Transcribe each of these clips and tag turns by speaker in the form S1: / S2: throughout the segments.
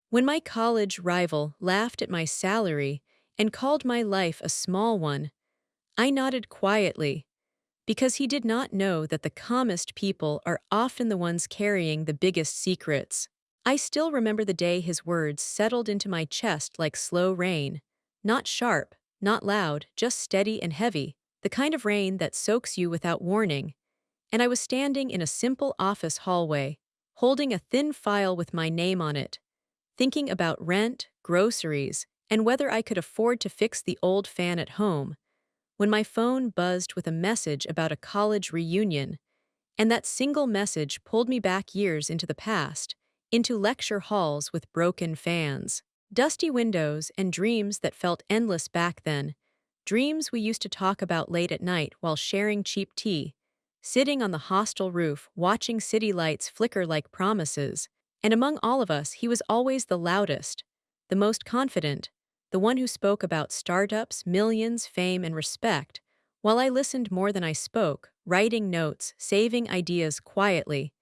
S1: When my college rival laughed at my salary and called my life a small one, I nodded quietly, because he did not know that the calmest people are often the ones carrying the biggest secrets. I still remember the day his words settled into my chest like slow rain. Not sharp, not loud, just steady and heavy, the kind of rain that soaks you without warning. And I was standing in a simple office hallway, holding a thin file with my name on it, thinking about rent, groceries, and whether I could afford to fix the old fan at home, when my phone buzzed with a message about a college reunion, and that single message pulled me back years into the past, into lecture halls with broken fans, dusty windows, and dreams that felt endless back then, dreams we used to talk about late at night while sharing cheap tea, sitting on the hostel roof watching city lights flicker like promises. And among all of us, he was always the loudest, the most confident, the one who spoke about startups, millions, fame, and respect, while I listened more than I spoke, writing notes, saving ideas quietly.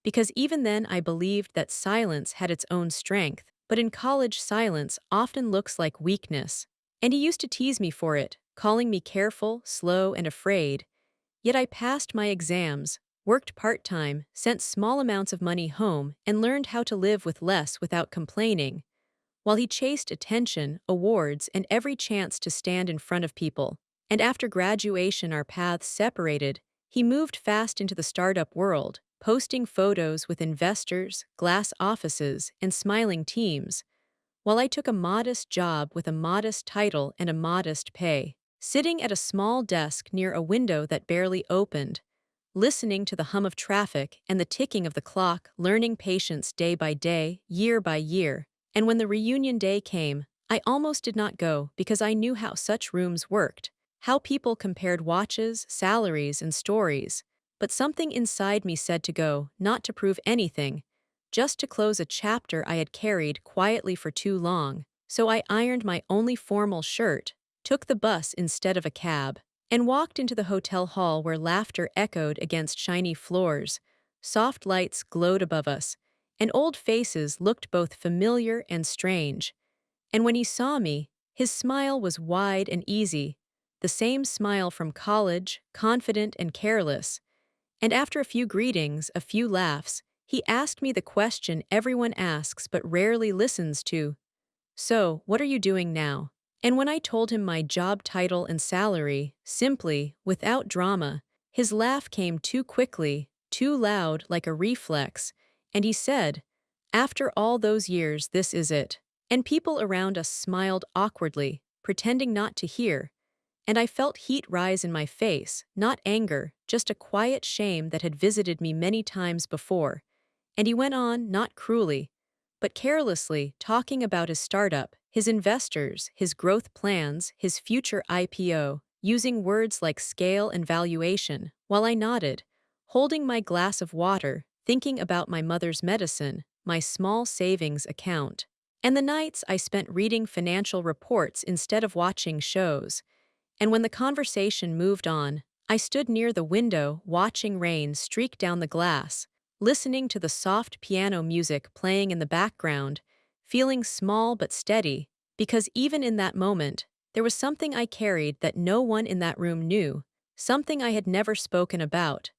S1: Because even then I believed that silence had its own strength, but in college silence often looks like weakness. And he used to tease me for it, calling me careful, slow, and afraid. Yet I passed my exams, worked part-time, sent small amounts of money home, and learned how to live with less without complaining, while he chased attention, awards, and every chance to stand in front of people. And after graduation our paths separated, he moved fast into the startup world, posting photos with investors, glass offices, and smiling teams, while I took a modest job with a modest title and a modest pay, sitting at a small desk near a window that barely opened, listening to the hum of traffic and the ticking of the clock, learning patience day by day, year by year. And when the reunion day came, I almost did not go because I knew how such rooms worked, how people compared watches, salaries, and stories. But something inside me said to go, not to prove anything, just to close a chapter I had carried quietly for too long. So I ironed my only formal shirt, took the bus instead of a cab, and walked into the hotel hall where laughter echoed against shiny floors, soft lights glowed above us, and old faces looked both familiar and strange. And when he saw me, his smile was wide and easy, the same smile from college, confident and careless. And after a few greetings, a few laughs, he asked me the question everyone asks but rarely listens to. So, what are you doing now? And when I told him my job title and salary, simply, without drama, his laugh came too quickly, too loud like a reflex, and he said, "After all those years, this is it." And people around us smiled awkwardly, pretending not to hear, and I felt heat rise in my face, not anger, just a quiet shame that had visited me many times before. And he went on, not cruelly, but carelessly, talking about his startup, his investors, his growth plans, his future IPO, using words like scale and valuation, while I nodded, holding my glass of water, thinking about my mother's medicine, my small savings account, and the nights I spent reading financial reports instead of watching shows. And when the conversation moved on, I stood near the window watching rain streak down the glass, listening to the soft piano music playing in the background, feeling small but steady, because even in that moment, there was something I carried that no one in that room knew, something I had never spoken about,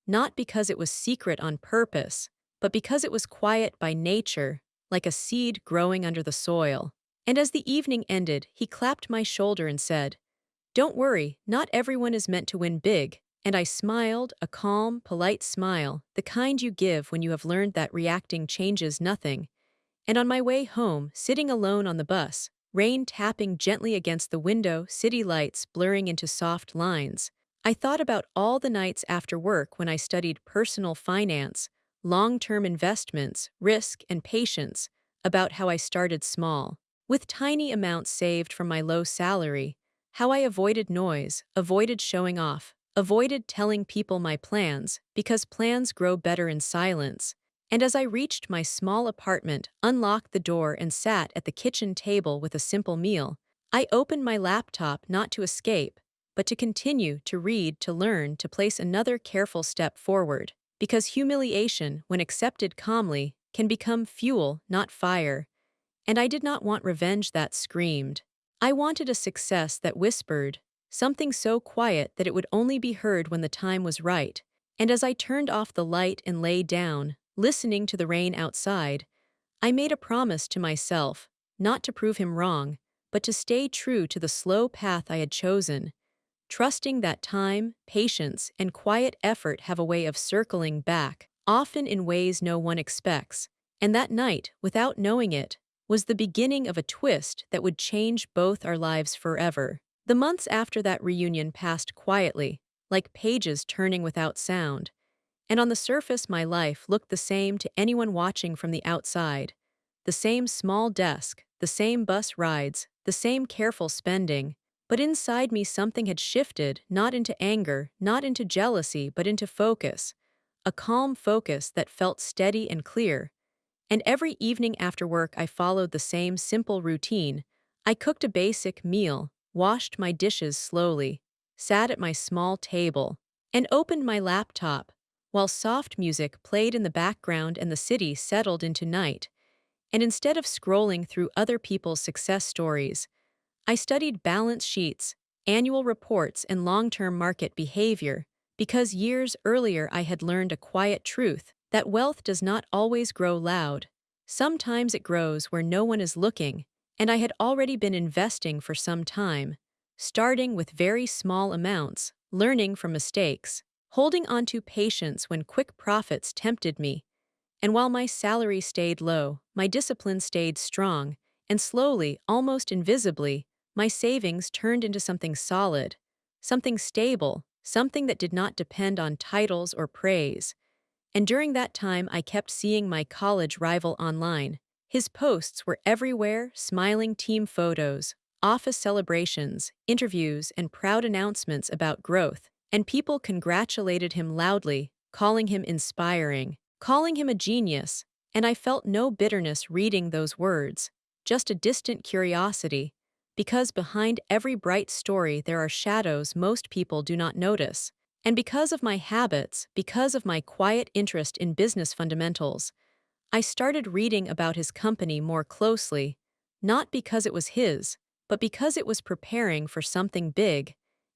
S1: not because it was secret on purpose, but because it was quiet by nature, like a seed growing under the soil. And as the evening ended, he clapped my shoulder and said, "Don't worry, not everyone is meant to win big." And I smiled, a calm, polite smile, the kind you give when you have learned that reacting changes nothing. And on my way home, sitting alone on the bus, rain tapping gently against the window, city lights blurring into soft lines, I thought about all the nights after work when I studied personal finance, long-term investments, risk, and patience, about how I started small, with tiny amounts saved from my low salary, how I avoided noise, avoided showing off, avoided telling people my plans, because plans grow better in silence. And as I reached my small apartment, unlocked the door, and sat at the kitchen table with a simple meal, I opened my laptop not to escape, but to continue, to read, to learn, to place another careful step forward. Because humiliation, when accepted calmly, can become fuel, not fire. And I did not want revenge that screamed. I wanted a success that whispered, something so quiet that it would only be heard when the time was right. And as I turned off the light and lay down, listening to the rain outside, I made a promise to myself, not to prove him wrong, but to stay true to the slow path I had chosen, trusting that time, patience, and quiet effort have a way of circling back, often in ways no one expects. And that night, without knowing it, was the beginning of a twist that would change both our lives forever. The months after that reunion passed quietly, like pages turning without sound. And on the surface, my life looked the same to anyone watching from the outside. The same small desk, the same bus rides, the same careful spending. But inside me, something had shifted, not into anger, not into jealousy, but into focus. A calm focus that felt steady and clear. And every evening after work, I followed the same simple routine. I cooked a basic meal, washed my dishes slowly, sat at my small table, and opened my laptop, while soft music played in the background and the city settled into night. And instead of scrolling through other people's success stories, I studied balance sheets, annual reports, and long-term market behavior, because years earlier I had learned a quiet truth that wealth does not always grow loud. Sometimes it grows where no one is looking, and I had already been investing for some time, starting with very small amounts, learning from mistakes, holding on to patience when quick profits tempted me. And while my salary stayed low, my discipline stayed strong, and slowly, almost invisibly, my savings turned into something solid, something stable, something that did not depend on titles or praise. And during that time, I kept seeing my college rival online. His posts were everywhere, smiling team photos, office celebrations, interviews, and proud announcements about growth. And people congratulated him loudly, calling him inspiring, calling him a genius. And I felt no bitterness reading those words, just a distant curiosity. Because behind every bright story there are shadows most people do not notice. And because of my habits, because of my quiet interest in business fundamentals, I started reading about his company more closely, not because it was his, but because it was preparing for something big,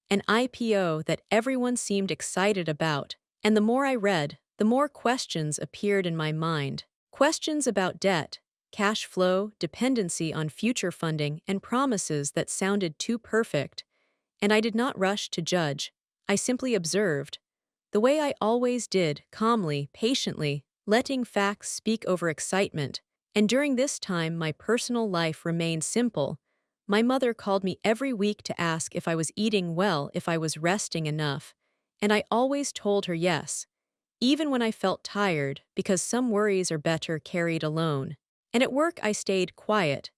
S1: an IPO that everyone seemed excited about. And the more I read, the more questions appeared in my mind. Questions about debt, cash flow, dependency on future funding, and promises that sounded too perfect. And I did not rush to judge. I simply observed, the way I always did, calmly, patiently, letting facts speak over excitement. And during this time, my personal life remained simple. My mother called me every week to ask if I was eating well, if I was resting enough. And I always told her yes, even when I felt tired, because some worries are better carried alone. And at work, I stayed quiet,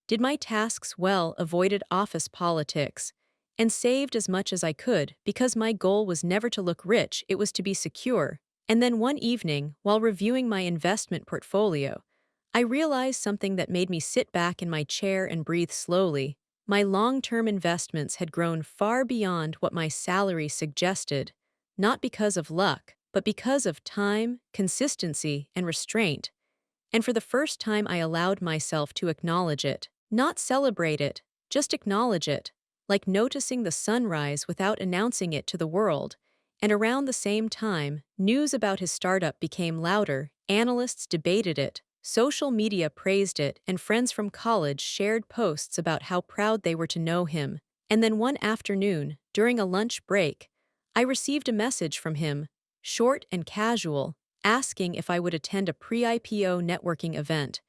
S1: did my tasks well, avoided office politics, and saved as much as I could because my goal was never to look rich, it was to be secure. And then one evening, while reviewing my investment portfolio, I realized something that made me sit back in my chair and breathe slowly. My long-term investments had grown far beyond what my salary suggested, not because of luck, but because of time, consistency, and restraint. And for the first time, I allowed myself to acknowledge it, not celebrate it, just acknowledge it, like noticing the sunrise without announcing it to the world. And around the same time, news about his startup became louder, analysts debated it, social media praised it, and friends from college shared posts about how proud they were to know him. And then one afternoon, during a lunch break, I received a message from him, short and casual, asking if I would attend a pre-IPO networking event,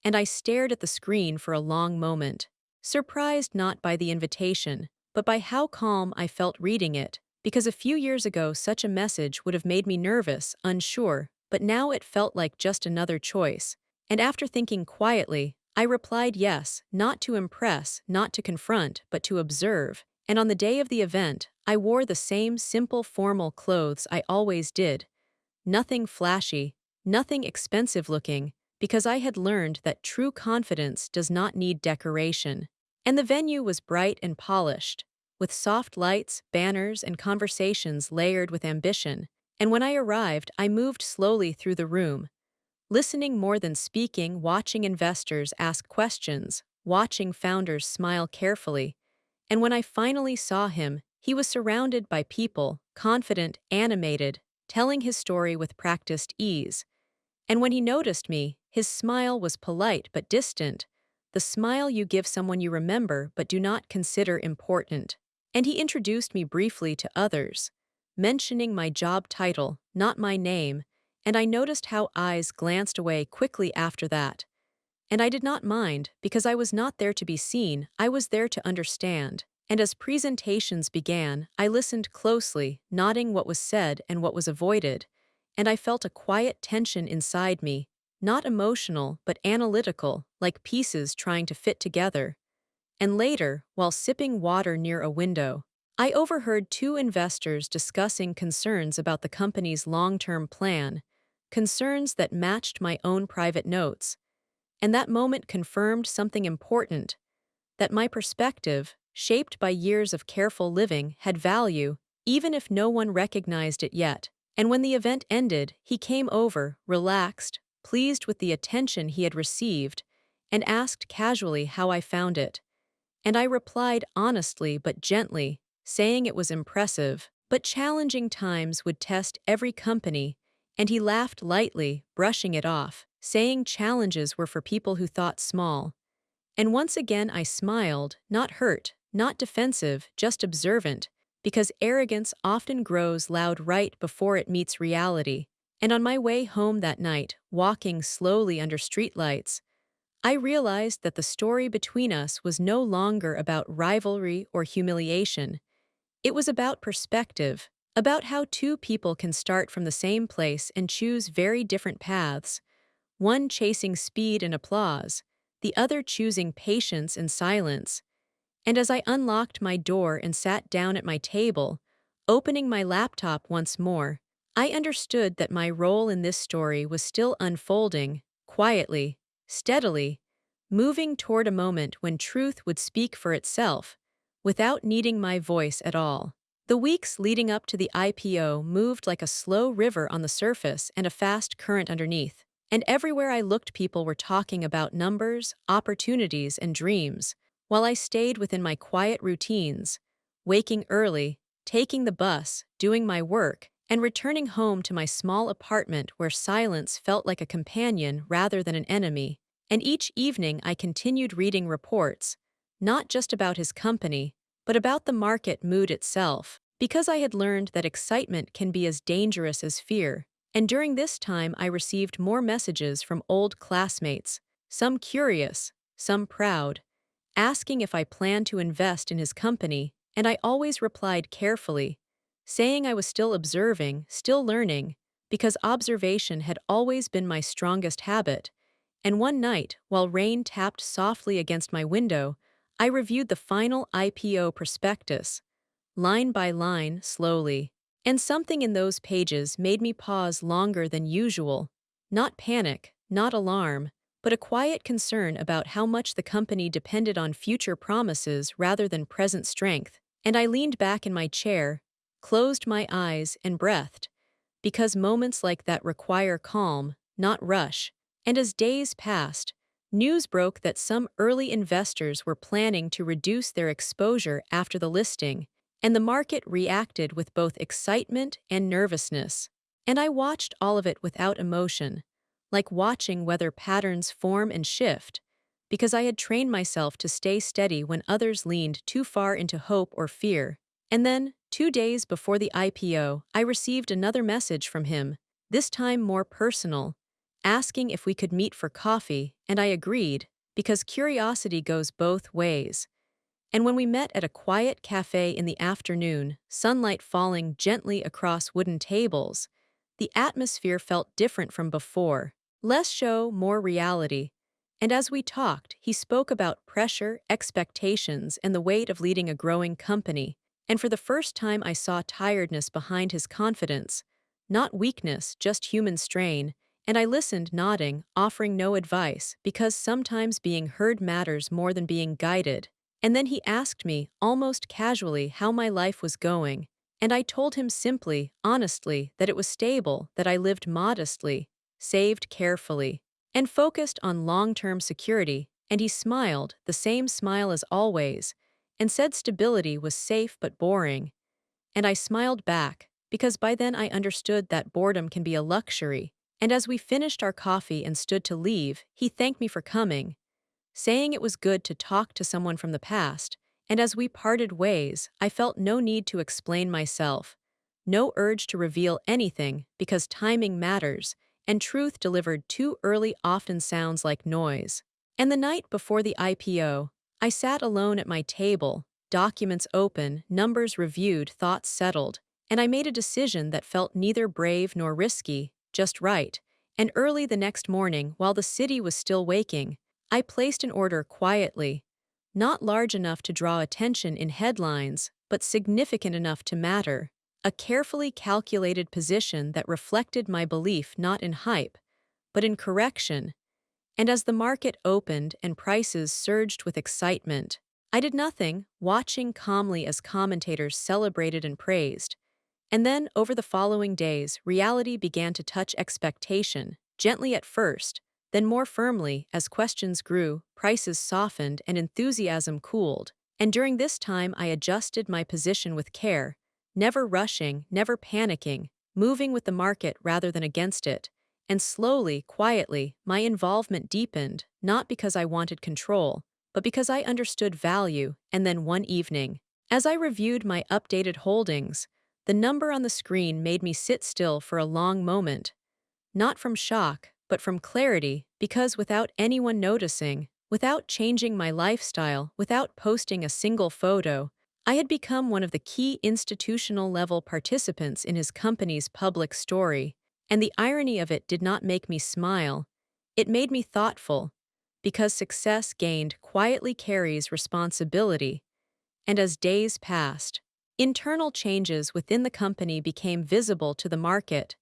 S1: and I stared at the screen for a long moment, surprised not by the invitation, but by how calm I felt reading it, because a few years ago such a message would have made me nervous, unsure, but now it felt like just another choice. And after thinking quietly, I replied yes, not to impress, not to confront, but to observe. And on the day of the event, I wore the same simple formal clothes I always did. Nothing flashy, nothing expensive looking, because I had learned that true confidence does not need decoration. And the venue was bright and polished, with soft lights, banners, and conversations layered with ambition. And when I arrived, I moved slowly through the room, listening more than speaking, watching investors ask questions, watching founders smile carefully. And when I finally saw him, he was surrounded by people, confident, animated, telling his story with practiced ease. And when he noticed me, his smile was polite but distant, the smile you give someone you remember but do not consider important. And he introduced me briefly to others, mentioning my job title, not my name, and I noticed how eyes glanced away quickly after that. And I did not mind, because I was not there to be seen, I was there to understand. And as presentations began, I listened closely, noting what was said and what was avoided, and I felt a quiet tension inside me, not emotional but analytical, like pieces trying to fit together. And later, while sipping water near a window, I overheard two investors discussing concerns about the company's long-term plan, concerns that matched my own private notes. And that moment confirmed something important, that my perspective, shaped by years of careful living, had value, even if no one recognized it yet. And when the event ended, he came over, relaxed, pleased with the attention he had received, and asked casually how I found it. And I replied honestly but gently, saying it was impressive, but challenging times would test every company, and he laughed lightly, brushing it off, saying challenges were for people who thought small. And once again I smiled, not hurt, not defensive, just observant, because arrogance often grows loud right before it meets reality. And on my way home that night, walking slowly under streetlights, I realized that the story between us was no longer about rivalry or humiliation. It was about perspective, about how two people can start from the same place and choose very different paths, one chasing speed and applause, the other choosing patience and silence. And as I unlocked my door and sat down at my table, opening my laptop once more, I understood that my role in this story was still unfolding, quietly, steadily, moving toward a moment when truth would speak for itself, without needing my voice at all. The weeks leading up to the IPO moved like a slow river on the surface and a fast current underneath, and everywhere I looked people were talking about numbers, opportunities, and dreams, while I stayed within my quiet routines, waking early, taking the bus, doing my work, and returning home to my small apartment where silence felt like a companion rather than an enemy. And each evening I continued reading reports, not just about his company, but about the market mood itself, because I had learned that excitement can be as dangerous as fear. And during this time I received more messages from old classmates, some curious, some proud, asking if I planned to invest in his company, and I always replied carefully, saying I was still observing, still learning, because observation had always been my strongest habit. And one night, while rain tapped softly against my window, I reviewed the final IPO prospectus, line by line, slowly. And something in those pages made me pause longer than usual. Not panic, not alarm, but a quiet concern about how much the company depended on future promises rather than present strength. And I leaned back in my chair, closed my eyes, and breathed, because moments like that require calm, not rush. And as days passed, news broke that some early investors were planning to reduce their exposure after the listing, and the market reacted with both excitement and nervousness. And I watched all of it without emotion, like watching weather patterns form and shift, because I had trained myself to stay steady when others leaned too far into hope or fear. And then, 2 days before the IPO, I received another message from him, this time more personal, asking if we could meet for coffee, and I agreed, because curiosity goes both ways. And when we met at a quiet cafe in the afternoon, sunlight falling gently across wooden tables, the atmosphere felt different from before, less show, more reality. And as we talked, he spoke about pressure, expectations, and the weight of leading a growing company. And for the first time I saw tiredness behind his confidence, not weakness, just human strain. And I listened, nodding, offering no advice, because sometimes being heard matters more than being guided. And then he asked me, almost casually, how my life was going, and I told him simply, honestly, that it was stable, that I lived modestly, saved carefully, and focused on long-term security, and he smiled, the same smile as always, and said stability was safe but boring. And I smiled back, because by then I understood that boredom can be a luxury, and as we finished our coffee and stood to leave, he thanked me for coming, saying it was good to talk to someone from the past, and as we parted ways, I felt no need to explain myself, no urge to reveal anything because timing matters, and truth delivered too early often sounds like noise. And the night before the IPO, I sat alone at my table, documents open, numbers reviewed, thoughts settled, and I made a decision that felt neither brave nor risky, just right. And early the next morning, while the city was still waking, I placed an order quietly, not large enough to draw attention in headlines, but significant enough to matter, a carefully calculated position that reflected my belief not in hype, but in correction. And as the market opened and prices surged with excitement, I did nothing, watching calmly as commentators celebrated and praised. And then, over the following days, reality began to touch expectation, gently at first, then more firmly as questions grew, prices softened, and enthusiasm cooled. And during this time, I adjusted my position with care, never rushing, never panicking, moving with the market rather than against it. And slowly, quietly, my involvement deepened, not because I wanted control, but because I understood value. And then one evening, as I reviewed my updated holdings, the number on the screen made me sit still for a long moment, not from shock, but from clarity, because without anyone noticing, without changing my lifestyle, without posting a single photo, I had become one of the key institutional-level participants in his company's public story, and the irony of it did not make me smile. It made me thoughtful, because success gained quietly carries responsibility. And as days passed, internal changes within the company became visible to the market,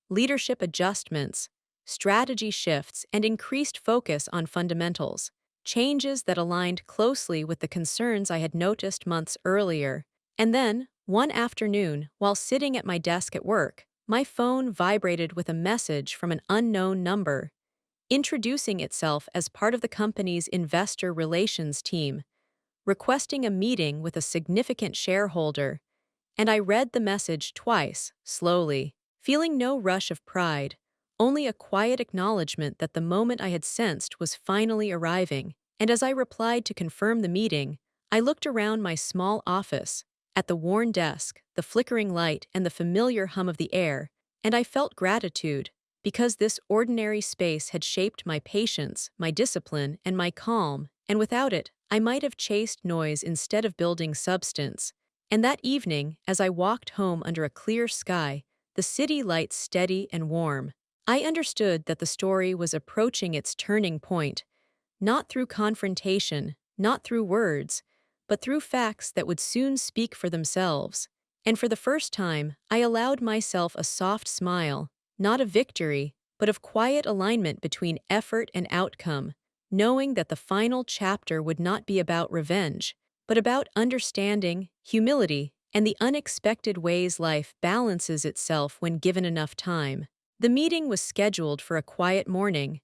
S1: leadership adjustments, strategy shifts, and increased focus on fundamentals, changes that aligned closely with the concerns I had noticed months earlier. And then, one afternoon, while sitting at my desk at work, my phone vibrated with a message from an unknown number, introducing itself as part of the company's investor relations team, requesting a meeting with a significant shareholder, and I read the message twice, slowly, feeling no rush of pride, only a quiet acknowledgement that the moment I had sensed was finally arriving. And as I replied to confirm the meeting, I looked around my small office, at the worn desk, the flickering light, and the familiar hum of the air, and I felt gratitude, because this ordinary space had shaped my patience, my discipline, and my calm, and without it, I might have chased noise instead of building substance. And that evening, as I walked home under a clear sky, the city lights steady and warm, I understood that the story was approaching its turning point, not through confrontation, not through words, but through facts that would soon speak for themselves. And for the first time, I allowed myself a soft smile, not of victory, but of quiet alignment between effort and outcome, knowing that the final chapter would not be about revenge, but about understanding, humility, and the unexpected ways life balances itself when given enough time. The meeting was scheduled for a quiet morning,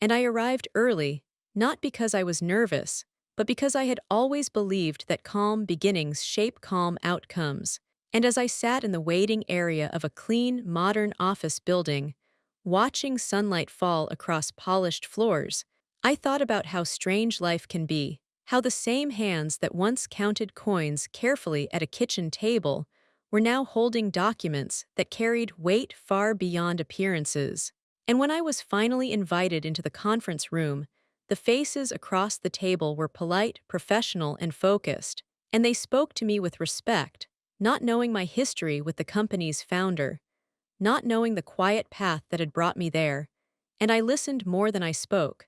S1: and I arrived early, not because I was nervous, but because I had always believed that calm beginnings shape calm outcomes. And as I sat in the waiting area of a clean, modern office building, watching sunlight fall across polished floors, I thought about how strange life can be, how the same hands that once counted coins carefully at a kitchen table were now holding documents that carried weight far beyond appearances. And when I was finally invited into the conference room, the faces across the table were polite, professional, and focused, and they spoke to me with respect, not knowing my history with the company's founder, not knowing the quiet path that had brought me there, and I listened more than I spoke.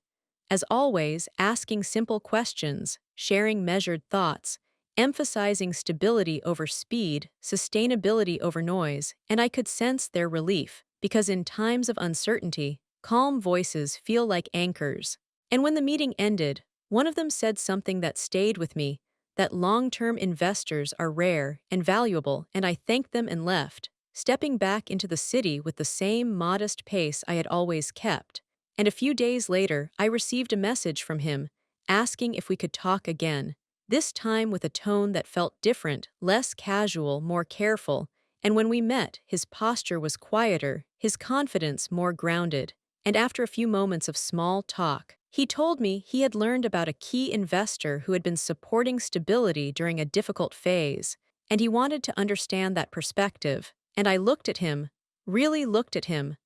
S1: As always, asking simple questions, sharing measured thoughts, emphasizing stability over speed, sustainability over noise, and I could sense their relief, because in times of uncertainty, calm voices feel like anchors. And when the meeting ended, one of them said something that stayed with me, that long-term investors are rare and valuable, and I thanked them and left, stepping back into the city with the same modest pace I had always kept. And a few days later, I received a message from him, asking if we could talk again, this time with a tone that felt different, less casual, more careful. And when we met, his posture was quieter, his confidence more grounded. And after a few moments of small talk, he told me he had learned about a key investor who had been supporting stability during a difficult phase, and he wanted to understand that perspective. And I looked at him, really looked at him,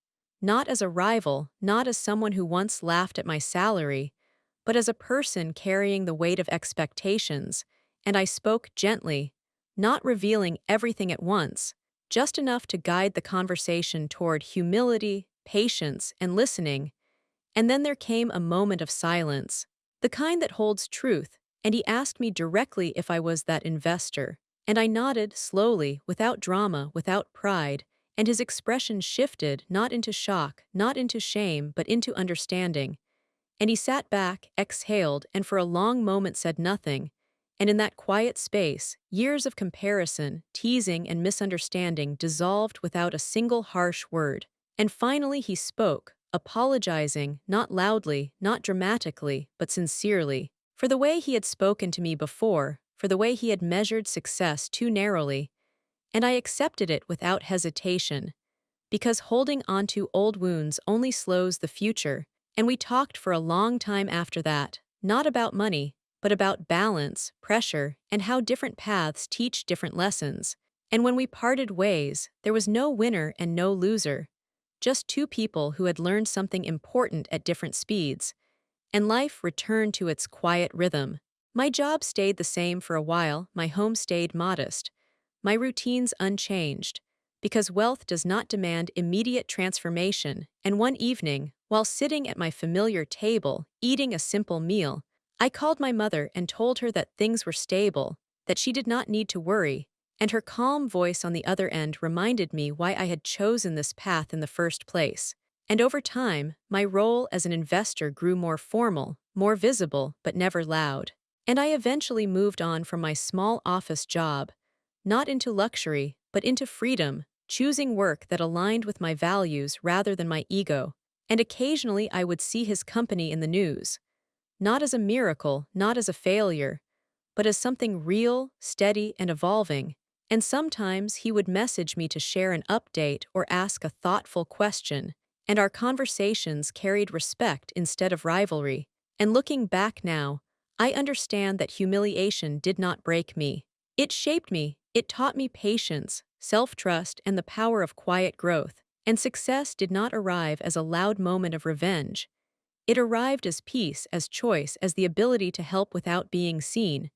S1: not as a rival, not as someone who once laughed at my salary, but as a person carrying the weight of expectations, and I spoke gently, not revealing everything at once, just enough to guide the conversation toward humility, patience, and listening. And then there came a moment of silence, the kind that holds truth, and he asked me directly if I was that investor. And I nodded slowly, without drama, without pride, and his expression shifted, not into shock, not into shame, but into understanding. And he sat back, exhaled, and for a long moment said nothing. And in that quiet space, years of comparison, teasing, and misunderstanding dissolved without a single harsh word. And finally he spoke, apologizing, not loudly, not dramatically, but sincerely, for the way he had spoken to me before, for the way he had measured success too narrowly. And I accepted it without hesitation, because holding onto old wounds only slows the future. And we talked for a long time after that, not about money, but about balance, pressure, and how different paths teach different lessons. And when we parted ways, there was no winner and no loser, just two people who had learned something important at different speeds. And life returned to its quiet rhythm. My job stayed the same for a while, my home stayed modest, my routines unchanged, because wealth does not demand immediate transformation. And one evening, while sitting at my familiar table, eating a simple meal, I called my mother and told her that things were stable, that she did not need to worry, and her calm voice on the other end reminded me why I had chosen this path in the first place. And over time, my role as an investor grew more formal, more visible, but never loud. And I eventually moved on from my small office job, not into luxury, but into freedom, choosing work that aligned with my values rather than my ego. And occasionally I would see his company in the news, not as a miracle, not as a failure, but as something real, steady, and evolving. And sometimes he would message me to share an update or ask a thoughtful question, and our conversations carried respect instead of rivalry. And looking back now, I understand that humiliation did not break me. It shaped me, it taught me patience, self-trust, and the power of quiet growth. And success did not arrive as a loud moment of revenge. It arrived as peace, as choice, as the ability to help without being seen.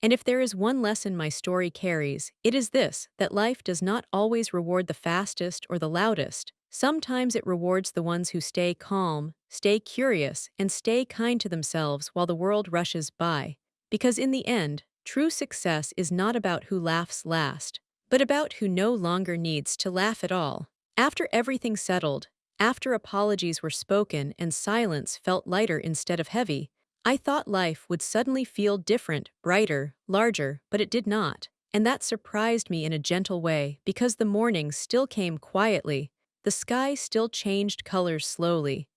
S1: And if there is one lesson my story carries, it is this, that life does not always reward the fastest or the loudest. Sometimes it rewards the ones who stay calm, stay curious, and stay kind to themselves while the world rushes by. Because in the end, true success is not about who laughs last, but about who no longer needs to laugh at all. After everything settled, after apologies were spoken and silence felt lighter instead of heavy, I thought life would suddenly feel different, brighter, larger, but it did not. And that surprised me in a gentle way, because the mornings still came quietly, the sky still changed colors slowly,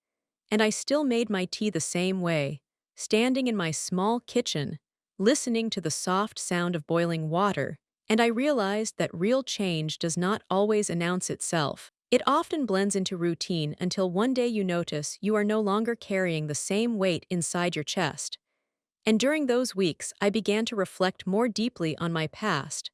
S1: and I still made my tea the same way, standing in my small kitchen, listening to the soft sound of boiling water. And I realized that real change does not always announce itself. It often blends into routine until one day you notice you are no longer carrying the same weight inside your chest. And during those weeks, I began to reflect more deeply on my past,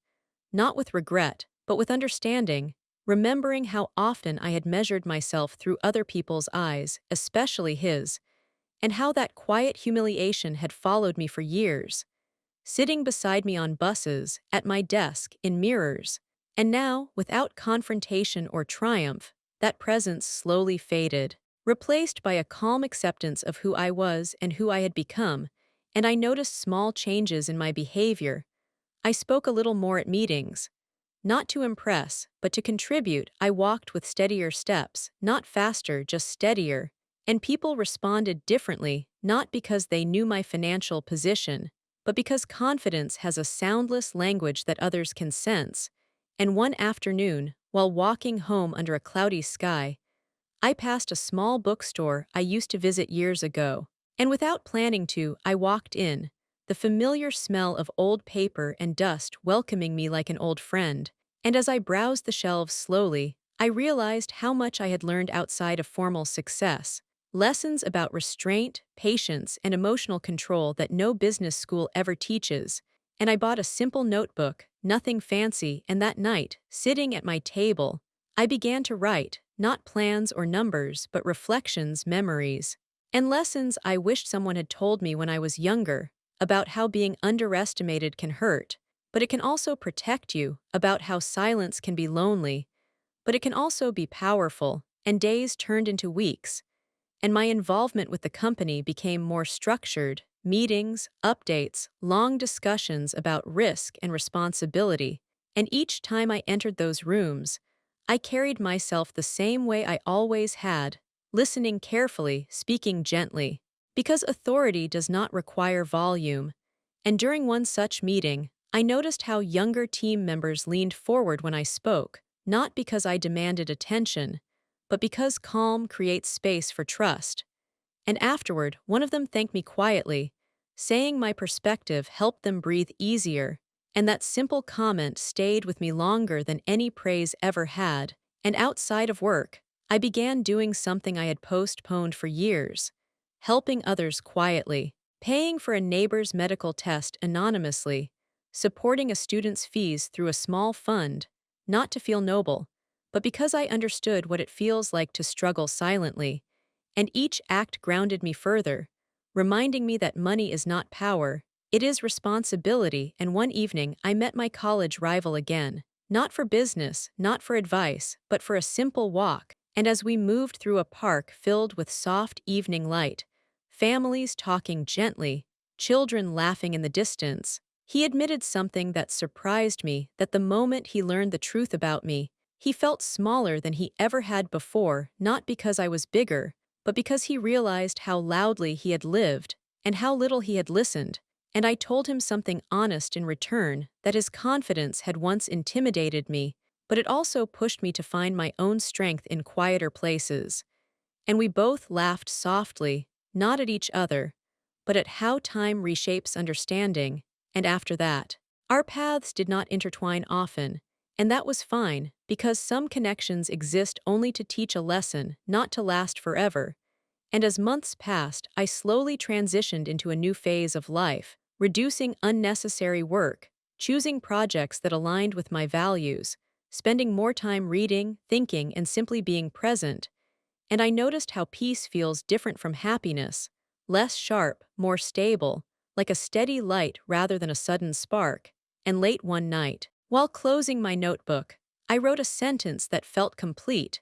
S1: not with regret, but with understanding, remembering how often I had measured myself through other people's eyes, especially his, and how that quiet humiliation had followed me for years, sitting beside me on buses, at my desk, in mirrors. And now, without confrontation or triumph, that presence slowly faded, replaced by a calm acceptance of who I was and who I had become. And I noticed small changes in my behavior. I spoke a little more at meetings. Not to impress, but to contribute. I walked with steadier steps, not faster, just steadier. And people responded differently, not because they knew my financial position, but because confidence has a soundless language that others can sense. And one afternoon, while walking home under a cloudy sky, I passed a small bookstore I used to visit years ago. And without planning to, I walked in, the familiar smell of old paper and dust welcoming me like an old friend. And as I browsed the shelves slowly, I realized how much I had learned outside of formal success. Lessons about restraint, patience, and emotional control that no business school ever teaches. And I bought a simple notebook, nothing fancy, and that night, sitting at my table, I began to write, not plans or numbers, but reflections, memories, and lessons I wished someone had told me when I was younger, about how being underestimated can hurt, but it can also protect you, about how silence can be lonely, but it can also be powerful, and days turned into weeks, and my involvement with the company became more structured, meetings, updates, long discussions about risk and responsibility, and each time I entered those rooms, I carried myself the same way I always had, listening carefully, speaking gently, because authority does not require volume. And during one such meeting, I noticed how younger team members leaned forward when I spoke, not because I demanded attention, but because calm creates space for trust. And afterward, one of them thanked me quietly, saying my perspective helped them breathe easier, and that simple comment stayed with me longer than any praise ever had. And outside of work, I began doing something I had postponed for years, helping others quietly, paying for a neighbor's medical test anonymously, supporting a student's fees through a small fund, not to feel noble, but because I understood what it feels like to struggle silently, and each act grounded me further, reminding me that money is not power, it is responsibility. And one evening I met my college rival again, not for business, not for advice, but for a simple walk, and as we moved through a park filled with soft evening light, families talking gently, children laughing in the distance, he admitted something that surprised me, that the moment he learned the truth about me, he felt smaller than he ever had before, not because I was bigger, but because he realized how loudly he had lived and how little he had listened. And I told him something honest in return, that his confidence had once intimidated me, but it also pushed me to find my own strength in quieter places. And we both laughed softly, not at each other, but at how time reshapes understanding. And after that, our paths did not intertwine often, and that was fine, because some connections exist only to teach a lesson, not to last forever. And as months passed, I slowly transitioned into a new phase of life, reducing unnecessary work, choosing projects that aligned with my values, spending more time reading, thinking, and simply being present. And I noticed how peace feels different from happiness, less sharp, more stable, like a steady light rather than a sudden spark. And late one night, while closing my notebook, I wrote a sentence that felt complete,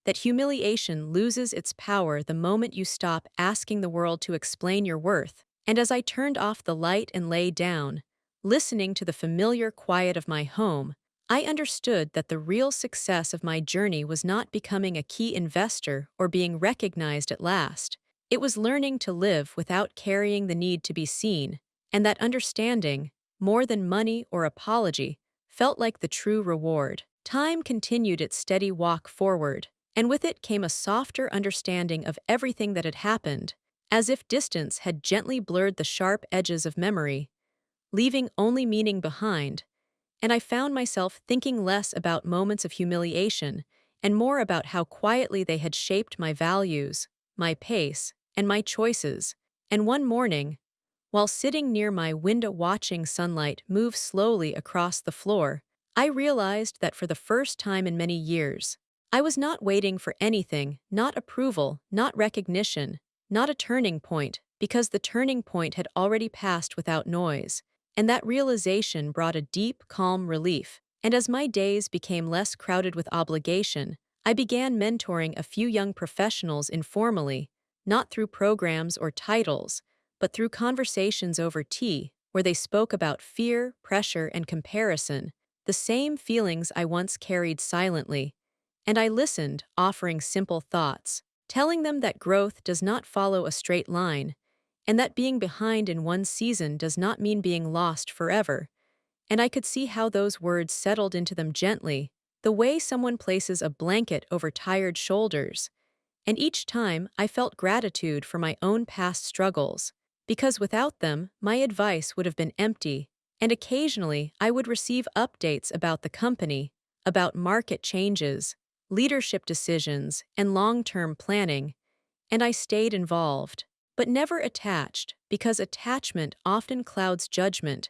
S1: that humiliation loses its power the moment you stop asking the world to explain your worth. And as I turned off the light and lay down, listening to the familiar quiet of my home, I understood that the real success of my journey was not becoming a key investor or being recognized at last. It was learning to live without carrying the need to be seen, and that understanding, more than money or apology, felt like the true reward. Time continued its steady walk forward, and with it came a softer understanding of everything that had happened, as if distance had gently blurred the sharp edges of memory, leaving only meaning behind. And I found myself thinking less about moments of humiliation and more about how quietly they had shaped my values, my pace, and my choices. And one morning, while sitting near my window watching sunlight move slowly across the floor, I realized that for the first time in many years, I was not waiting for anything, not approval, not recognition, not a turning point, because the turning point had already passed without noise. And that realization brought a deep, calm relief. And as my days became less crowded with obligation, I began mentoring a few young professionals informally, not through programs or titles, but through conversations over tea, where they spoke about fear, pressure, and comparison, the same feelings I once carried silently. And I listened, offering simple thoughts, telling them that growth does not follow a straight line, and that being behind in one season does not mean being lost forever. And I could see how those words settled into them gently, the way someone places a blanket over tired shoulders, and each time I felt gratitude for my own past struggles, because without them, my advice would have been empty, and occasionally I would receive updates about the company, about market changes, leadership decisions, and long-term planning, and I stayed involved, but never attached, because attachment often clouds judgment.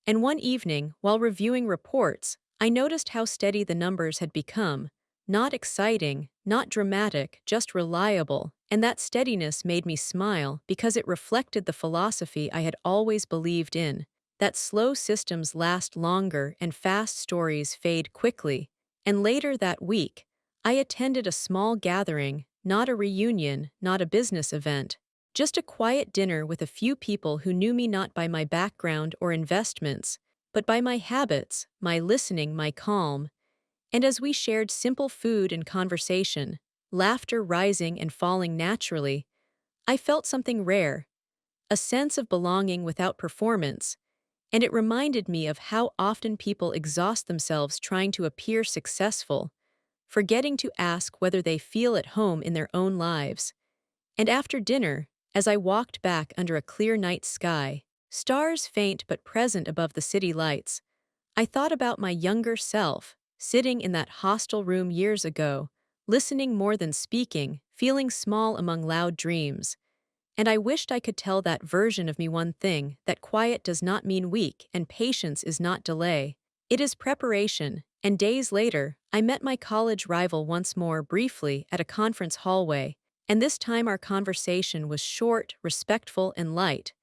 S1: And one evening, while reviewing reports, I noticed how steady the numbers had become. Not exciting, not dramatic, just reliable, and that steadiness made me smile because it reflected the philosophy I had always believed in, that slow systems last longer and fast stories fade quickly. And later that week, I attended a small gathering, not a reunion, not a business event, just a quiet dinner with a few people who knew me not by my background or investments, but by my habits, my listening, my calm. And as we shared simple food and conversation, laughter rising and falling naturally, I felt something rare, a sense of belonging without performance, and it reminded me of how often people exhaust themselves trying to appear successful, forgetting to ask whether they feel at home in their own lives. And after dinner, as I walked back under a clear night sky, stars faint but present above the city lights, I thought about my younger self, sitting in that hostel room years ago, listening more than speaking, feeling small among loud dreams. And I wished I could tell that version of me one thing, that quiet does not mean weak and patience is not delay. It is preparation. And days later, I met my college rival once more briefly at a conference hallway, and this time our conversation was short, respectful, and light.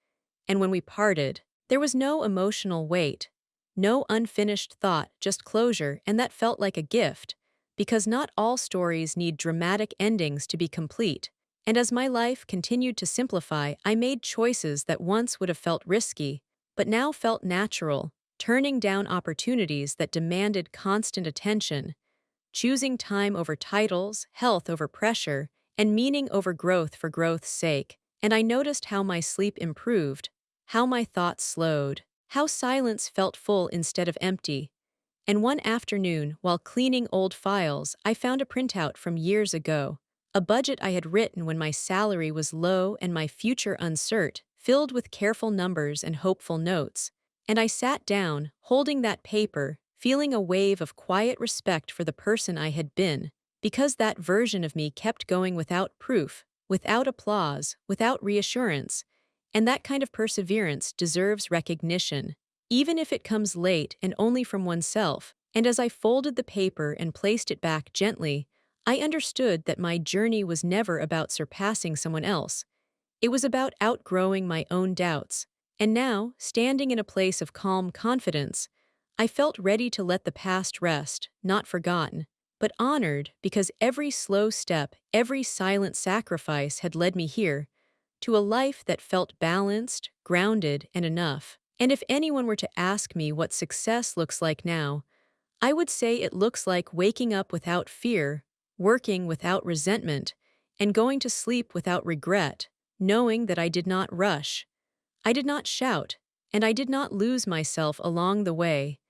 S1: And when we parted, there was no emotional weight, no unfinished thought, just closure, and that felt like a gift, because not all stories need dramatic endings to be complete. And as my life continued to simplify, I made choices that once would have felt risky, but now felt natural, turning down opportunities that demanded constant attention, choosing time over titles, health over pressure, and meaning over growth for growth's sake. And I noticed how my sleep improved, how my thoughts slowed, how silence felt full instead of empty. And one afternoon, while cleaning old files, I found a printout from years ago, a budget I had written when my salary was low and my future uncertain, filled with careful numbers and hopeful notes. And I sat down, holding that paper, feeling a wave of quiet respect for the person I had been, because that version of me kept going without proof, without applause, without reassurance. And that kind of perseverance deserves recognition, even if it comes late and only from oneself. And as I folded the paper and placed it back gently, I understood that my journey was never about surpassing someone else. It was about outgrowing my own doubts. And now, standing in a place of calm confidence, I felt ready to let the past rest, not forgotten, but honored, because every slow step, every silent sacrifice had led me here, to a life that felt balanced, grounded, and enough. And if anyone were to ask me what success looks like now, I would say it looks like waking up without fear, working without resentment, and going to sleep without regret, knowing that I did not rush, I did not shout, and I did not lose myself along the way,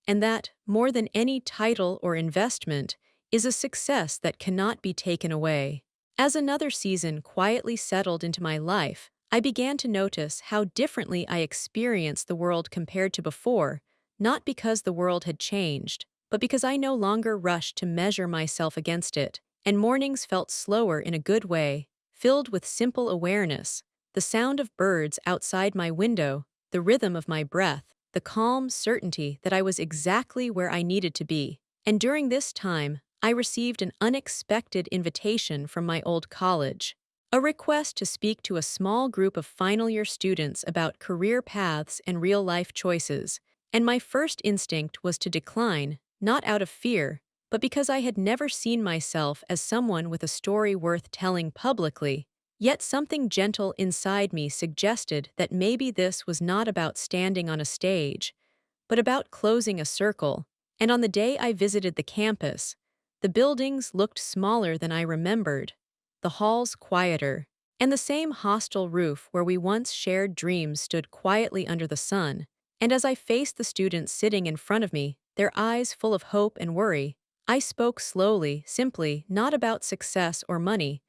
S1: and that, more than any title or investment, is a success that cannot be taken away. As another season quietly settled into my life, I began to notice how differently I experienced the world compared to before, not because the world had changed, but because I no longer rushed to measure myself against it, and mornings felt slower in a good way, filled with simple awareness, the sound of birds outside my window, the rhythm of my breath, the calm certainty that I was exactly where I needed to be. And during this time, I received an unexpected invitation from my old college, a request to speak to a small group of final-year students about career paths and real-life choices. And my first instinct was to decline, not out of fear, but because I had never seen myself as someone with a story worth telling publicly. Yet something gentle inside me suggested that maybe this was not about standing on a stage, but about closing a circle. And on the day I visited the campus, the buildings looked smaller than I remembered, the halls quieter, and the same hostel roof where we once shared dreams stood quietly under the sun. And as I faced the students sitting in front of me, their eyes full of hope and worry, I spoke slowly, simply, not about success or money,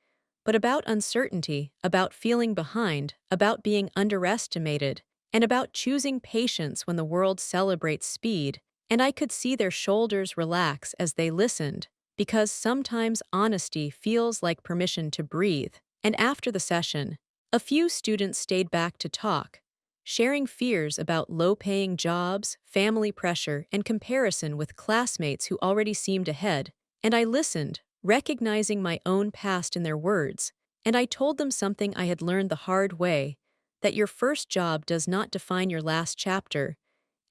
S1: but about uncertainty, about feeling behind, about being underestimated, and about choosing patience when the world celebrates speed. And I could see their shoulders relax as they listened, because sometimes honesty feels like permission to breathe. And after the session, a few students stayed back to talk, sharing fears about low-paying jobs, family pressure, and comparison with classmates who already seemed ahead. And I listened, recognizing my own past in their words, and I told them something I had learned the hard way, that your first job does not define your last chapter,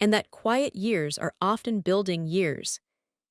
S1: and that quiet years are often building years,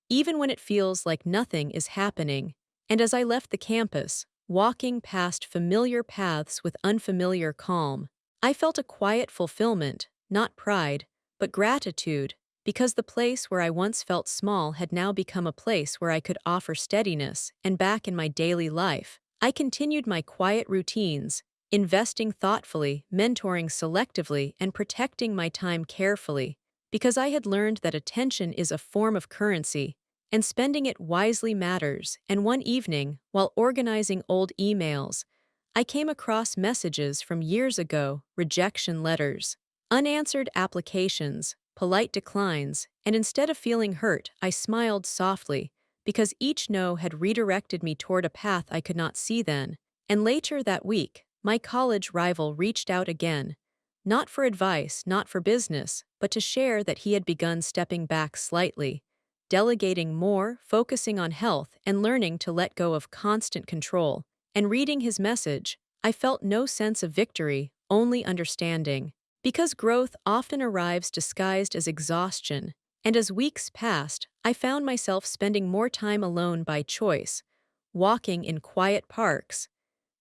S1: even when it feels like nothing is happening. And as I left the campus, walking past familiar paths with unfamiliar calm, I felt a quiet fulfillment, not pride, but gratitude, because the place where I once felt small had now become a place where I could offer steadiness. And back in my daily life, I continued my quiet routines, investing thoughtfully, mentoring selectively, and protecting my time carefully, because I had learned that attention is a form of currency, and spending it wisely matters. And one evening, while organizing old emails, I came across messages from years ago, rejection letters, unanswered applications, polite declines, and instead of feeling hurt, I smiled softly, because each no had redirected me toward a path I could not see then. And later that week, my college rival reached out again, not for advice, not for business, but to share that he had begun stepping back slightly, delegating more, focusing on health, and learning to let go of constant control. And reading his message, I felt no sense of victory, only understanding. Because growth often arrives disguised as exhaustion, and as weeks passed, I found myself spending more time alone by choice, walking in quiet parks,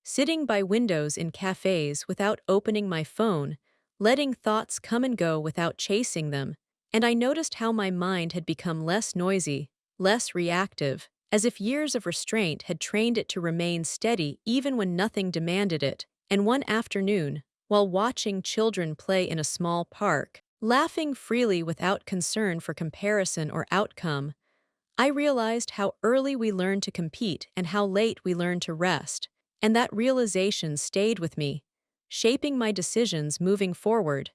S1: sitting by windows in cafes without opening my phone, letting thoughts come and go without chasing them. And I noticed how my mind had become less noisy, less reactive, as if years of restraint had trained it to remain steady even when nothing demanded it. And one afternoon, while watching children play in a small park, laughing freely without concern for comparison or outcome, I realized how early we learn to compete and how late we learn to rest. And that realization stayed with me, shaping my decisions moving forward,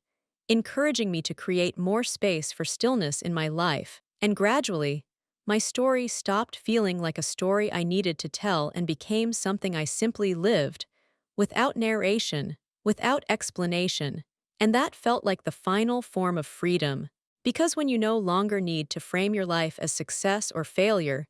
S1: encouraging me to create more space for stillness in my life. And gradually, my story stopped feeling like a story I needed to tell and became something I simply lived, without narration, without explanation. And that felt like the final form of freedom. Because when you no longer need to frame your life as success or failure,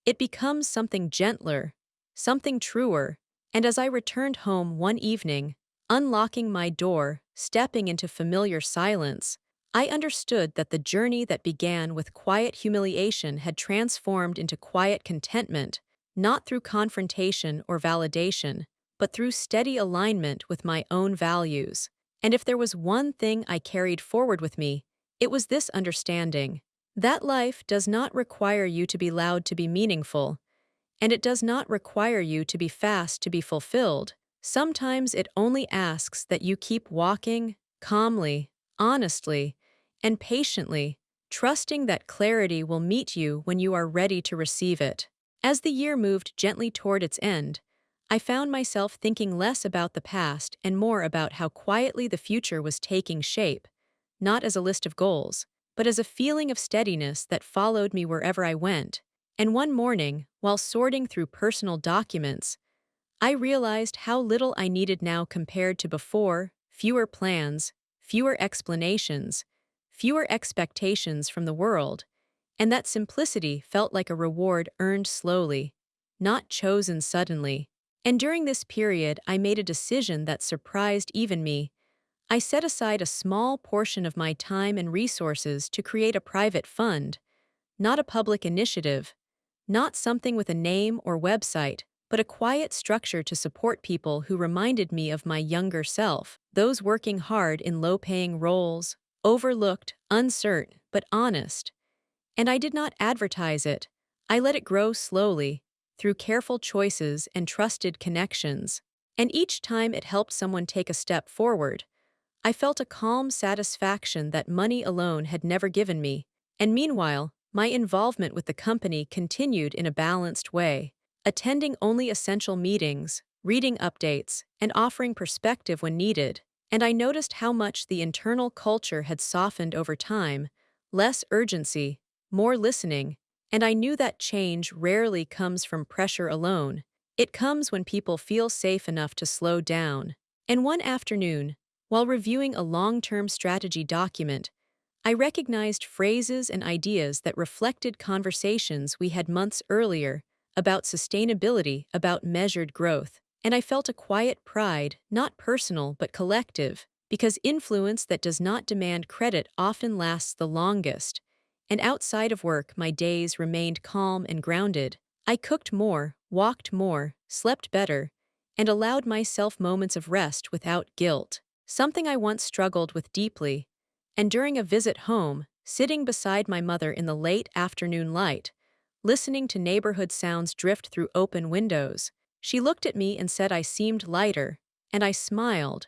S1: it becomes something gentler, something truer. And as I returned home one evening, unlocking my door, stepping into familiar silence, I understood that the journey that began with quiet humiliation had transformed into quiet contentment, not through confrontation or validation, but through steady alignment with my own values. And if there was one thing I carried forward with me, it was this understanding: that life does not require you to be loud to be meaningful, and it does not require you to be fast to be fulfilled. Sometimes it only asks that you keep walking, calmly, honestly, and patiently, trusting that clarity will meet you when you are ready to receive it. As the year moved gently toward its end, I found myself thinking less about the past and more about how quietly the future was taking shape, not as a list of goals, but as a feeling of steadiness that followed me wherever I went. And one morning, while sorting through personal documents, I realized how little I needed now compared to before: fewer plans, fewer explanations, fewer expectations from the world, and that simplicity felt like a reward earned slowly, not chosen suddenly. And during this period, I made a decision that surprised even me. I set aside a small portion of my time and resources to create a private fund, not a public initiative, not something with a name or website, but a quiet structure to support people who reminded me of my younger self, those working hard in low-paying roles, overlooked, uncertain, but honest. And I did not advertise it. I let it grow slowly, through careful choices and trusted connections. And each time it helped someone take a step forward, I felt a calm satisfaction that money alone had never given me. And meanwhile, my involvement with the company continued in a balanced way, attending only essential meetings, reading updates, and offering perspective when needed. And I noticed how much the internal culture had softened over time, less urgency, more listening, and I knew that change rarely comes from pressure alone. It comes when people feel safe enough to slow down. And one afternoon, while reviewing a long-term strategy document, I recognized phrases and ideas that reflected conversations we had months earlier about sustainability, about measured growth. And I felt a quiet pride, not personal but collective, because influence that does not demand credit often lasts the longest. And outside of work, my days remained calm and grounded. I cooked more, walked more, slept better, and allowed myself moments of rest without guilt, something I once struggled with deeply. And during a visit home, sitting beside my mother in the late afternoon light, listening to neighborhood sounds drift through open windows, she looked at me and said I seemed lighter, and I smiled,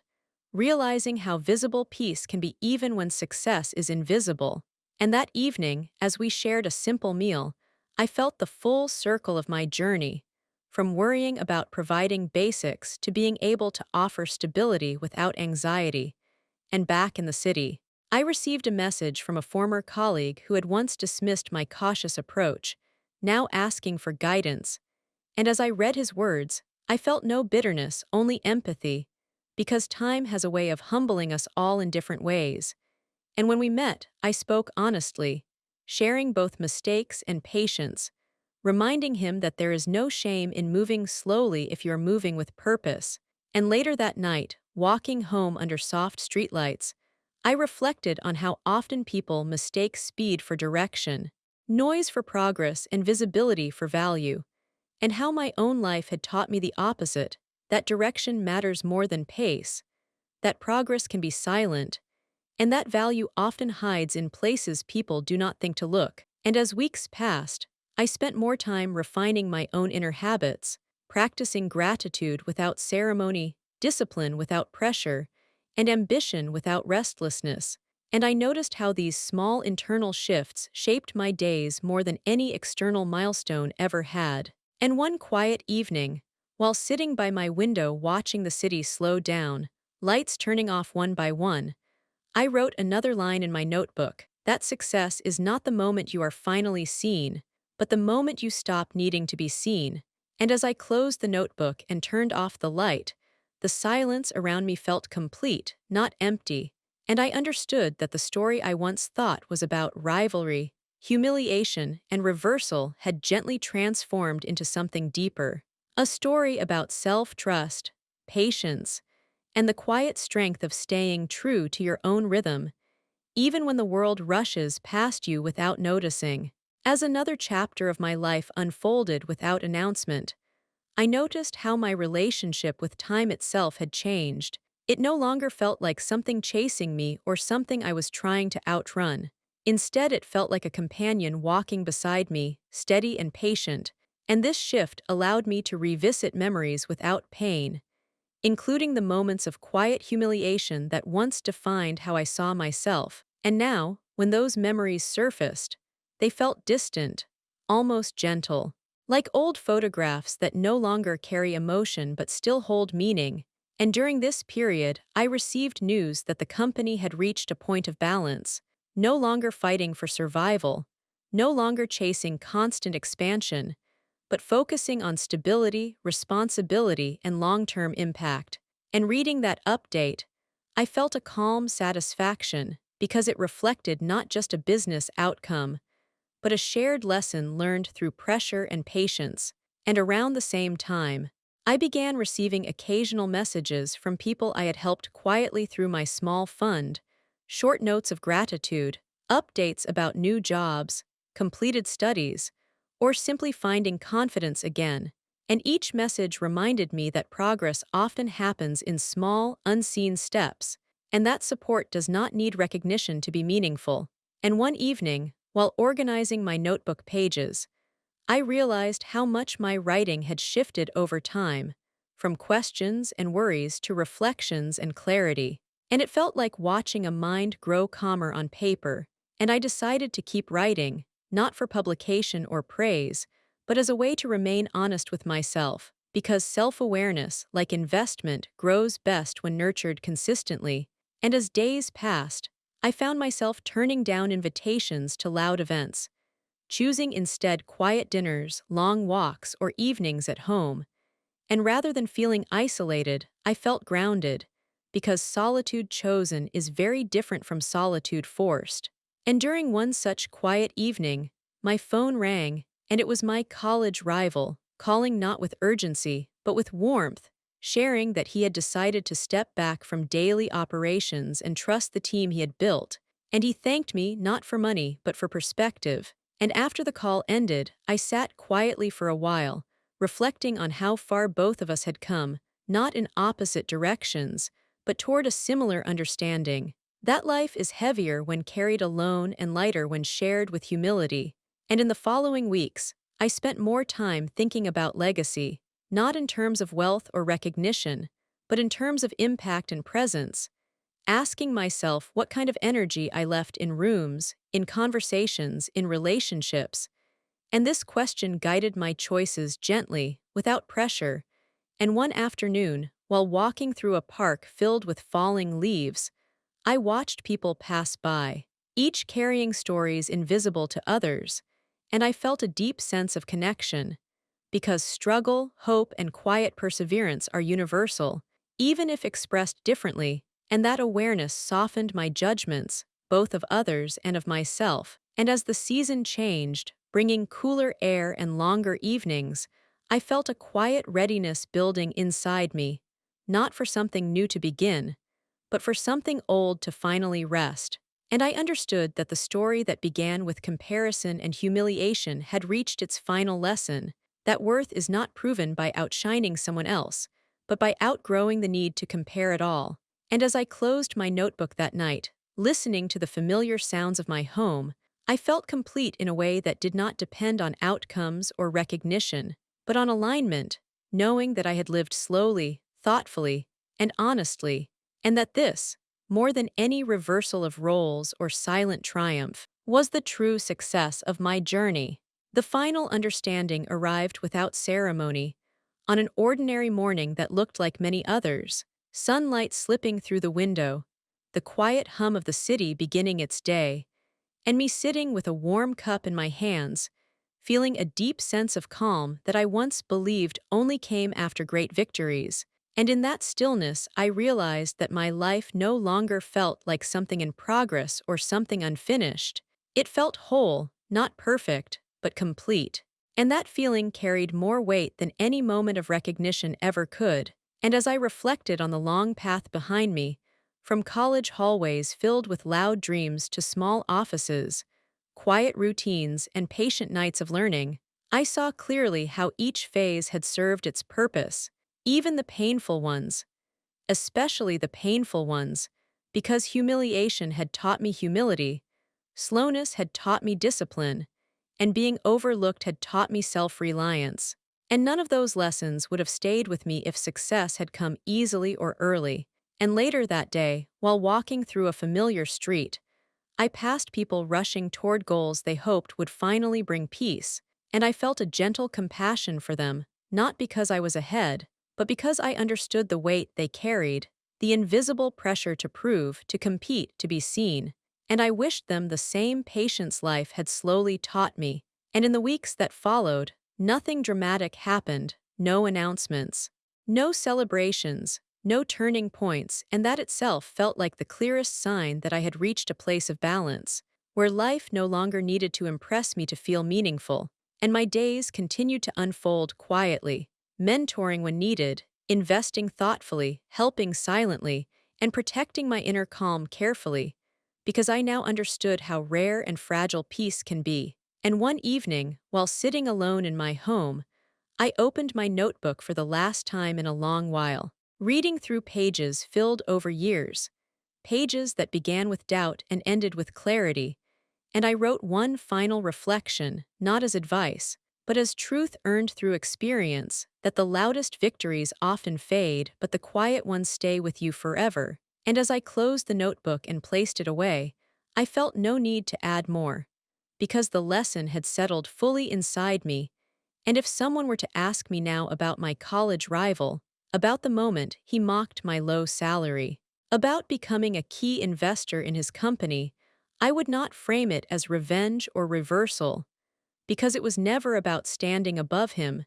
S1: realizing how visible peace can be even when success is invisible. And that evening, as we shared a simple meal, I felt the full circle of my journey, from worrying about providing basics to being able to offer stability without anxiety. And back in the city, I received a message from a former colleague who had once dismissed my cautious approach, now asking for guidance. And as I read his words, I felt no bitterness, only empathy, because time has a way of humbling us all in different ways. And when we met, I spoke honestly, sharing both mistakes and patience, reminding him that there is no shame in moving slowly if you're moving with purpose. And later that night, walking home under soft streetlights, I reflected on how often people mistake speed for direction, noise for progress, and visibility for value, and how my own life had taught me the opposite, that direction matters more than pace, that progress can be silent, and that value often hides in places people do not think to look. And as weeks passed, I spent more time refining my own inner habits, practicing gratitude without ceremony, discipline without pressure, and ambition without restlessness. And I noticed how these small internal shifts shaped my days more than any external milestone ever had. And one quiet evening, while sitting by my window watching the city slow down, lights turning off one by one, I wrote another line in my notebook: that success is not the moment you are finally seen, but the moment you stop needing to be seen. And as I closed the notebook and turned off the light, the silence around me felt complete, not empty, and I understood that the story I once thought was about rivalry, humiliation, and reversal had gently transformed into something deeper. A story about self-trust, patience, and the quiet strength of staying true to your own rhythm, even when the world rushes past you without noticing. As another chapter of my life unfolded without announcement, I noticed how my relationship with time itself had changed. It no longer felt like something chasing me or something I was trying to outrun. Instead, it felt like a companion walking beside me, steady and patient, and this shift allowed me to revisit memories without pain, including the moments of quiet humiliation that once defined how I saw myself. And now, when those memories surfaced, they felt distant, almost gentle, like old photographs that no longer carry emotion but still hold meaning. And during this period, I received news that the company had reached a point of balance, no longer fighting for survival, no longer chasing constant expansion, but focusing on stability, responsibility, and long-term impact. And reading that update, I felt a calm satisfaction because it reflected not just a business outcome, but a shared lesson learned through pressure and patience. And around the same time, I began receiving occasional messages from people I had helped quietly through my small fund, short notes of gratitude, updates about new jobs, completed studies, or simply finding confidence again. And each message reminded me that progress often happens in small, unseen steps, and that support does not need recognition to be meaningful. And one evening, while organizing my notebook pages, I realized how much my writing had shifted over time, from questions and worries to reflections and clarity. And it felt like watching a mind grow calmer on paper, and I decided to keep writing, not for publication or praise, but as a way to remain honest with myself, because self-awareness, like investment, grows best when nurtured consistently. And as days passed, I found myself turning down invitations to loud events, choosing instead quiet dinners, long walks, or evenings at home. And rather than feeling isolated, I felt grounded, because solitude chosen is very different from solitude forced. And during one such quiet evening, my phone rang, and it was my college rival, calling not with urgency, but with warmth, sharing that he had decided to step back from daily operations and trust the team he had built. And he thanked me not for money, but for perspective. And after the call ended, I sat quietly for a while, reflecting on how far both of us had come, not in opposite directions, but toward a similar understanding. That life is heavier when carried alone and lighter when shared with humility. And in the following weeks, I spent more time thinking about legacy, not in terms of wealth or recognition, but in terms of impact and presence, asking myself what kind of energy I left in rooms, in conversations, in relationships. And this question guided my choices gently, without pressure. And one afternoon, while walking through a park filled with falling leaves, I watched people pass by, each carrying stories invisible to others, and I felt a deep sense of connection, because struggle, hope, and quiet perseverance are universal, even if expressed differently, and that awareness softened my judgments, both of others and of myself. And as the season changed, bringing cooler air and longer evenings, I felt a quiet readiness building inside me, not for something new to begin, but for something old to finally rest. And I understood that the story that began with comparison and humiliation had reached its final lesson, that worth is not proven by outshining someone else, but by outgrowing the need to compare at all. And as I closed my notebook that night, listening to the familiar sounds of my home, I felt complete in a way that did not depend on outcomes or recognition, but on alignment, knowing that I had lived slowly, thoughtfully, and honestly, and that this, more than any reversal of roles or silent triumph, was the true success of my journey. The final understanding arrived without ceremony, on an ordinary morning that looked like many others, sunlight slipping through the window, the quiet hum of the city beginning its day, and me sitting with a warm cup in my hands, feeling a deep sense of calm that I once believed only came after great victories. And in that stillness, I realized that my life no longer felt like something in progress or something unfinished. It felt whole, not perfect, but complete. And that feeling carried more weight than any moment of recognition ever could. And as I reflected on the long path behind me, from college hallways filled with loud dreams to small offices, quiet routines, and patient nights of learning, I saw clearly how each phase had served its purpose, even the painful ones, especially the painful ones, because humiliation had taught me humility, slowness had taught me discipline, and being overlooked had taught me self-reliance. And none of those lessons would have stayed with me if success had come easily or early. And later that day, while walking through a familiar street, I passed people rushing toward goals they hoped would finally bring peace, and I felt a gentle compassion for them, not because I was ahead, but because I understood the weight they carried, the invisible pressure to prove, to compete, to be seen. And I wished them the same patience life had slowly taught me. And in the weeks that followed, nothing dramatic happened, no announcements, no celebrations, no turning points, and that itself felt like the clearest sign that I had reached a place of balance, where life no longer needed to impress me to feel meaningful. And my days continued to unfold quietly, mentoring when needed, investing thoughtfully, helping silently, and protecting my inner calm carefully, because I now understood how rare and fragile peace can be. And one evening, while sitting alone in my home, I opened my notebook for the last time in a long while, reading through pages filled over years, pages that began with doubt and ended with clarity, and I wrote one final reflection, not as advice, but as truth earned through experience, that the loudest victories often fade, but the quiet ones stay with you forever. And as I closed the notebook and placed it away, I felt no need to add more, because the lesson had settled fully inside me. And if someone were to ask me now about my college rival, about the moment he mocked my low salary, about becoming a key investor in his company, I would not frame it as revenge or reversal, because it was never about standing above him.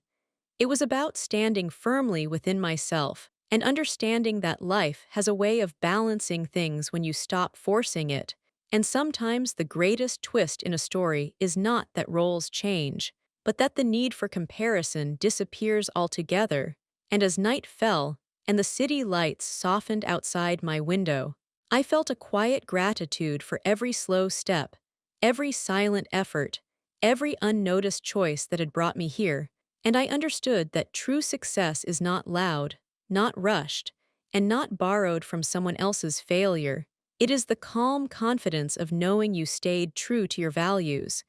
S1: It was about standing firmly within myself and understanding that life has a way of balancing things when you stop forcing it. And sometimes the greatest twist in a story is not that roles change, but that the need for comparison disappears altogether. And as night fell and the city lights softened outside my window, I felt a quiet gratitude for every slow step, every silent effort, every unnoticed choice that had brought me here. And I understood that true success is not loud, not rushed, and not borrowed from someone else's failure. It is the calm confidence of knowing you stayed true to your values,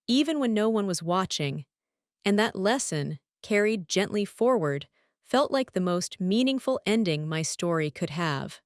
S1: even when no one was watching. And that lesson, carried gently forward, felt like the most meaningful ending my story could have.